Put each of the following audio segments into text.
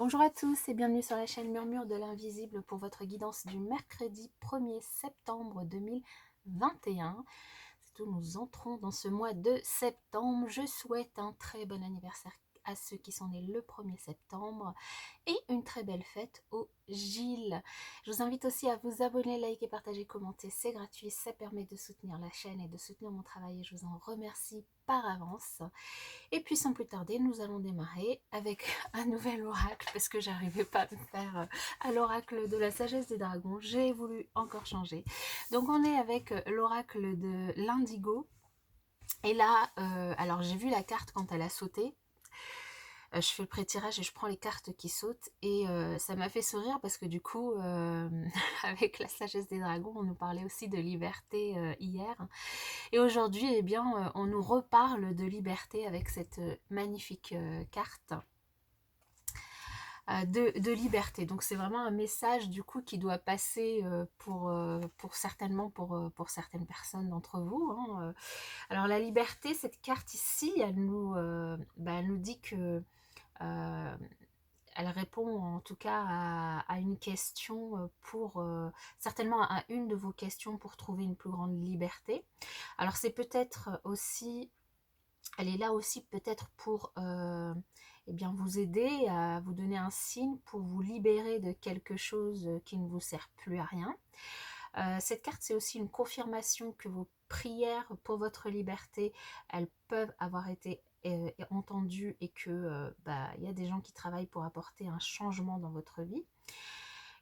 Bonjour à tous et bienvenue sur la chaîne Murmure de l'Invisible pour votre guidance du mercredi 1er septembre 2021. C'est tout, nous entrons dans ce mois de septembre. Je souhaite un très bon anniversaire à ceux qui sont nés le 1er septembre et une très belle fête au Gilles. Je vous invite aussi à vous abonner, liker, partager, commenter, c'est gratuit, ça permet de soutenir la chaîne et de soutenir mon travail et je vous en remercie par avance. Et puis sans plus tarder, nous allons démarrer avec un nouvel oracle parce que j'arrivais pas à me faire à l'oracle de la sagesse des dragons. J'ai voulu encore changer. Donc on est avec l'oracle de l'indigo. Et là, alors j'ai vu la carte quand elle a sauté. Je fais le pré-tirage et je prends les cartes qui sautent et ça m'a fait sourire parce que du coup, avec la sagesse des dragons, on nous parlait aussi de liberté hier. Et aujourd'hui, eh bien, on nous reparle de liberté avec cette magnifique carte de liberté. Donc c'est vraiment un message du coup qui doit passer pour certainement pour certaines personnes d'entre vous. Hein. Alors la liberté, cette carte ici, elle nous dit que euh, elle répond en tout cas à une question certainement à une de vos questions pour trouver une plus grande liberté. Alors c'est peut-être aussi, elle est là aussi peut-être pour eh bien vous aider à vous donner un signe pour vous libérer de quelque chose qui ne vous sert plus à rien. Cette carte, c'est aussi une confirmation que vos prières pour votre liberté, elles peuvent avoir été entendues et que y a des gens qui travaillent pour apporter un changement dans votre vie.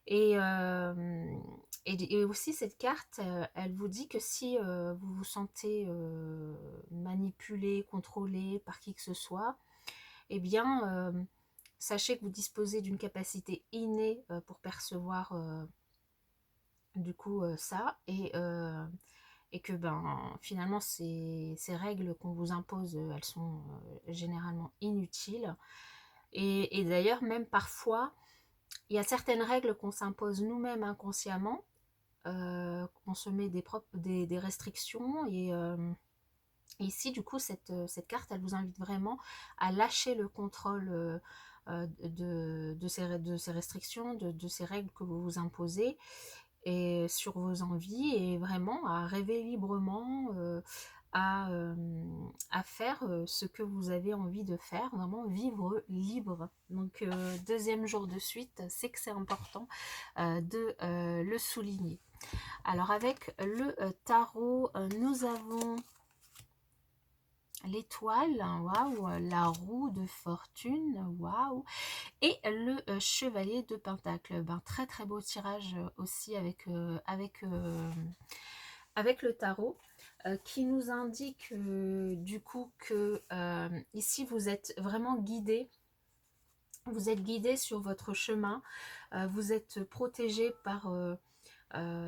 Et aussi cette carte, elle vous dit que si vous vous sentez manipulé, contrôlé par qui que ce soit, eh bien, sachez que vous disposez d'une capacité innée pour percevoir du coup ça et que finalement ces règles qu'on vous impose, elles sont généralement inutiles. Et d'ailleurs, même parfois, il y a certaines règles qu'on s'impose nous-mêmes inconsciemment, qu'on se met des restrictions. Et ici, du coup, cette carte, elle vous invite vraiment à lâcher le contrôle de ces restrictions, de ces règles que vous vous imposez et sur vos envies et vraiment à rêver librement, à, à faire ce que vous avez envie de faire, vraiment vivre libre. Donc deuxième jour de suite, c'est que c'est important de le souligner. Alors avec le tarot, nous avons l'étoile, waouh, la roue de fortune, waouh, et le chevalier de pentacle. Très très beau tirage aussi avec le tarot qui nous indique du coup que ici vous êtes vraiment guidé. Vous êtes guidé sur votre chemin, vous êtes protégé par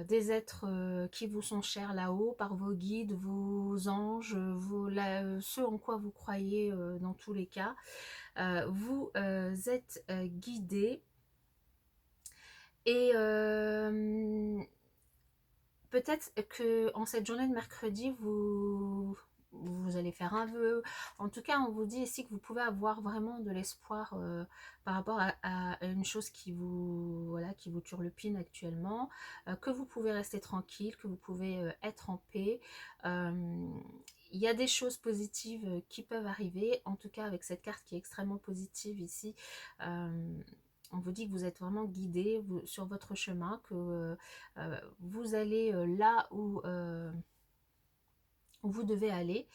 des êtres qui vous sont chers là-haut, par vos guides, vos anges, ceux en quoi vous croyez dans tous les cas. Vous êtes guidé et peut-être que en cette journée de mercredi, vous allez faire un vœu. En tout cas, on vous dit ici que vous pouvez avoir vraiment de l'espoir par rapport à une chose qui vous turlupine actuellement, que vous pouvez rester tranquille, que vous pouvez être en paix. Il y a des choses positives qui peuvent arriver, en tout cas avec cette carte qui est extrêmement positive ici. On vous dit que vous êtes vraiment guidé sur votre chemin, que vous allez là où vous devez aller.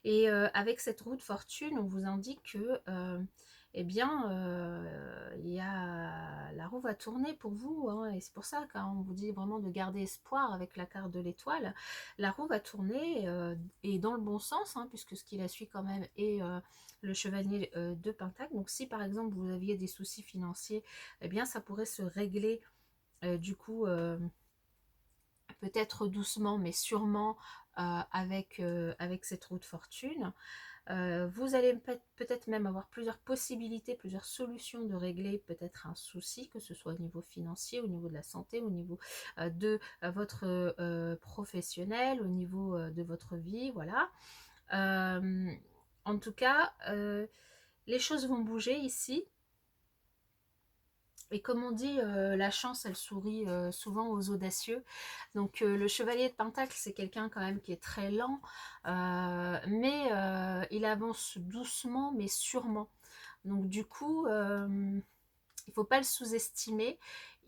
Et avec cette roue de fortune, on vous indique que eh bien, la roue va tourner pour vous, hein, et c'est pour ça qu'on vous dit vraiment de garder espoir avec la carte de l'étoile. La roue va tourner et dans le bon sens, hein, puisque ce qui la suit quand même est le chevalier de Pentacle. Donc si par exemple vous aviez des soucis financiers, eh bien ça pourrait se régler du coup peut-être doucement mais sûrement avec cette roue de fortune. Vous allez peut-être même avoir plusieurs possibilités, plusieurs solutions de régler peut-être un souci, que ce soit au niveau financier, au niveau de la santé, au niveau de votre professionnel, au niveau de votre vie, voilà. En tout cas, les choses vont bouger ici. Et comme on dit, la chance, elle sourit souvent aux audacieux. Donc le chevalier de Pentacle, c'est quelqu'un quand même qui est très lent, mais il avance doucement, mais sûrement. Donc du coup, il ne faut pas le sous-estimer.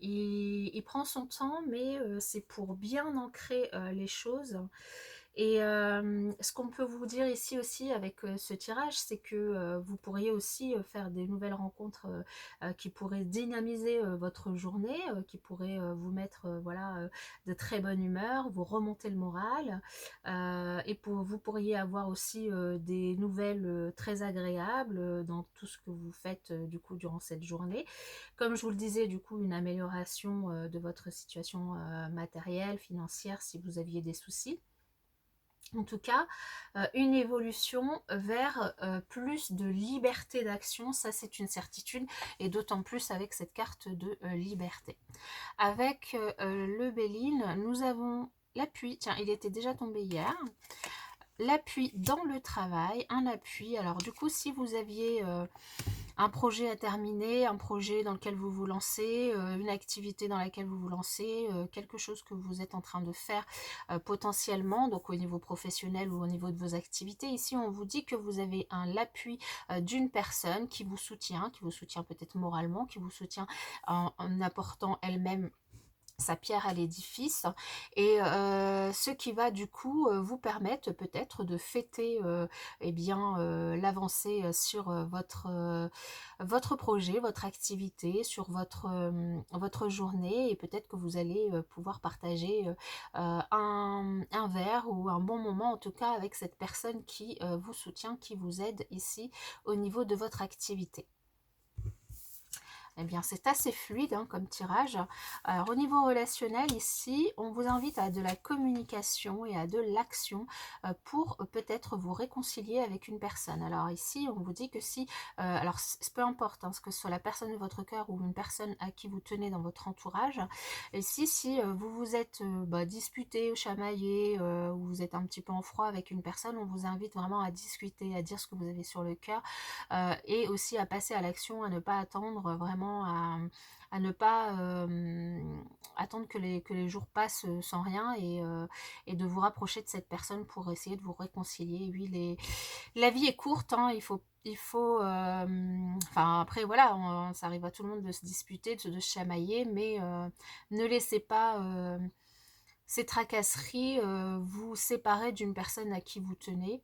Il prend son temps, mais c'est pour bien ancrer les choses. Et ce qu'on peut vous dire ici aussi avec ce tirage, c'est que vous pourriez aussi faire des nouvelles rencontres qui pourraient dynamiser votre journée, qui pourraient vous mettre voilà, de très bonne humeur, vous remonter le moral. Et vous pourriez avoir aussi des nouvelles très agréables dans tout ce que vous faites du coup durant cette journée. Comme je vous le disais, du coup, une amélioration de votre situation matérielle, financière, si vous aviez des soucis. En tout cas, une évolution vers plus de liberté d'action, ça c'est une certitude, et d'autant plus avec cette carte de liberté. Avec le Béline, nous avons l'appui, tiens, il était déjà tombé hier, l'appui dans le travail, un appui. Alors du coup, si vous aviez un projet à terminer, un projet dans lequel vous vous lancez, une activité dans laquelle vous vous lancez, quelque chose que vous êtes en train de faire potentiellement, donc au niveau professionnel ou au niveau de vos activités. Ici, on vous dit que vous avez l'appui d'une personne qui vous soutient peut-être moralement, qui vous soutient en apportant elle-même sa pierre à l'édifice, et ce qui va du coup vous permettre peut-être de fêter eh bien l'avancée sur votre projet, votre activité, sur votre journée, et peut-être que vous allez pouvoir partager un verre ou un bon moment en tout cas avec cette personne qui vous soutient, qui vous aide ici au niveau de votre activité. Eh bien, c'est assez fluide hein, comme tirage. Alors, au niveau relationnel, ici, on vous invite à de la communication et à de l'action pour peut-être vous réconcilier avec une personne. Alors ici, on vous dit que si, alors peu importe, hein, que ce soit la personne de votre cœur ou une personne à qui vous tenez dans votre entourage, ici, si vous vous êtes disputé ou chamaillé, ou vous êtes un petit peu en froid avec une personne, on vous invite vraiment à discuter, à dire ce que vous avez sur le cœur, et aussi à passer à l'action, à ne pas attendre vraiment, à ne pas attendre que les jours passent sans rien, et de vous rapprocher de cette personne pour essayer de vous réconcilier. Oui, la vie est courte, hein, enfin après voilà, ça arrive à tout le monde de se disputer, de se chamailler, mais ne laissez pas ces tracasseries vous séparer d'une personne à qui vous tenez.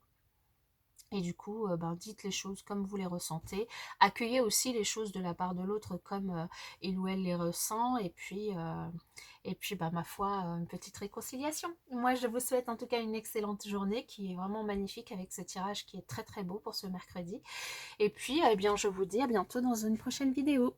Et du coup, dites les choses comme vous les ressentez. Accueillez aussi les choses de la part de l'autre comme il ou elle les ressent. Et puis ma foi, une petite réconciliation. Moi, je vous souhaite en tout cas une excellente journée qui est vraiment magnifique avec ce tirage qui est très très beau pour ce mercredi. Et puis, eh bien, je vous dis à bientôt dans une prochaine vidéo.